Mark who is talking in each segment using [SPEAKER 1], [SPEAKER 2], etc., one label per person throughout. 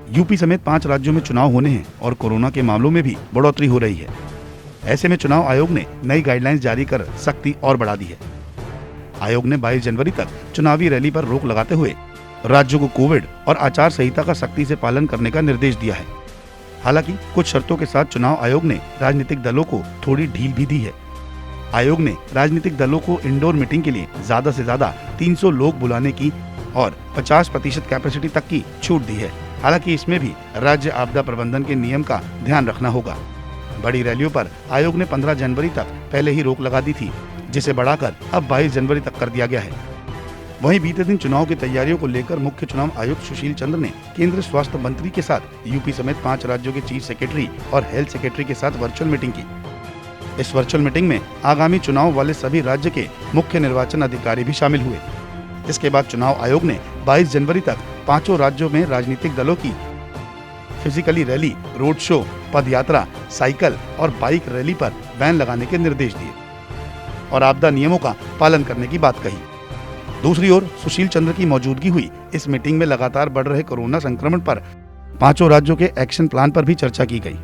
[SPEAKER 1] UP समेत 5 राज्यों में चुनाव होने हैं और कोरोना के मामलों में भी बढ़ोतरी हो रही है। ऐसे में चुनाव आयोग ने नई गाइडलाइंस जारी कर सख्ती और बढ़ा दी है। आयोग ने 22 जनवरी तक चुनावी रैली पर रोक लगाते हुए राज्यों को कोविड और आचार संहिता का सख्ती से पालन करने का निर्देश दिया है। हालांकि कुछ शर्तों के साथ चुनाव आयोग ने राजनीतिक दलों को थोड़ी ढील भी दी है। आयोग ने राजनीतिक दलों को इंडोर मीटिंग के लिए ज्यादा से ज्यादा 300 लोग बुलाने की और 50% कैपेसिटी तक की छूट दी है। हालांकि इसमें भी राज्य आपदा प्रबंधन के नियम का ध्यान रखना होगा। बड़ी रैलियों पर आयोग ने 15 जनवरी तक पहले ही रोक लगा दी थी, जिसे बढ़ाकर अब 22 जनवरी तक कर दिया गया है। वहीं बीते दिन चुनाव की तैयारियों को लेकर मुख्य चुनाव आयुक्त सुशील चंद्र ने केंद्रीय स्वास्थ्य मंत्री के साथ यूपी समेत 5 राज्यों के चीफ सेक्रेटरी और हेल्थ सेक्रेटरी के साथ वर्चुअल मीटिंग की। इस वर्चुअल मीटिंग में आगामी चुनाव वाले सभी राज्य के मुख्य निर्वाचन अधिकारी भी शामिल हुए। इसके बाद चुनाव आयोग ने 22 जनवरी तक 5 राज्यों में राजनीतिक दलों की फिजिकली रैली, रोड शो, पद यात्रा, साइकिल और बाइक रैली पर बैन लगाने के निर्देश दिए और आपदा नियमों का पालन करने की बात कही। दूसरी ओर सुशील चंद्र की मौजूदगी हुई इस मीटिंग में लगातार बढ़ रहे कोरोना संक्रमण पर 5 राज्यों के एक्शन प्लान पर भी चर्चा की गई।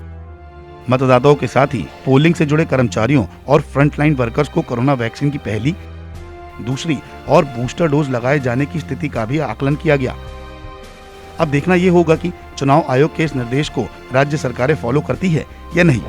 [SPEAKER 1] मतदाताओं के साथ ही पोलिंग से जुड़े कर्मचारियों और फ्रंटलाइन वर्कर्स को कोरोना वैक्सीन की पहली, दूसरी और बूस्टर डोज लगाए जाने की स्थिति का भी आकलन किया गया। अब देखना ये होगा कि चुनाव आयोग के इस निर्देश को राज्य सरकारें फॉलो करती है या नहीं।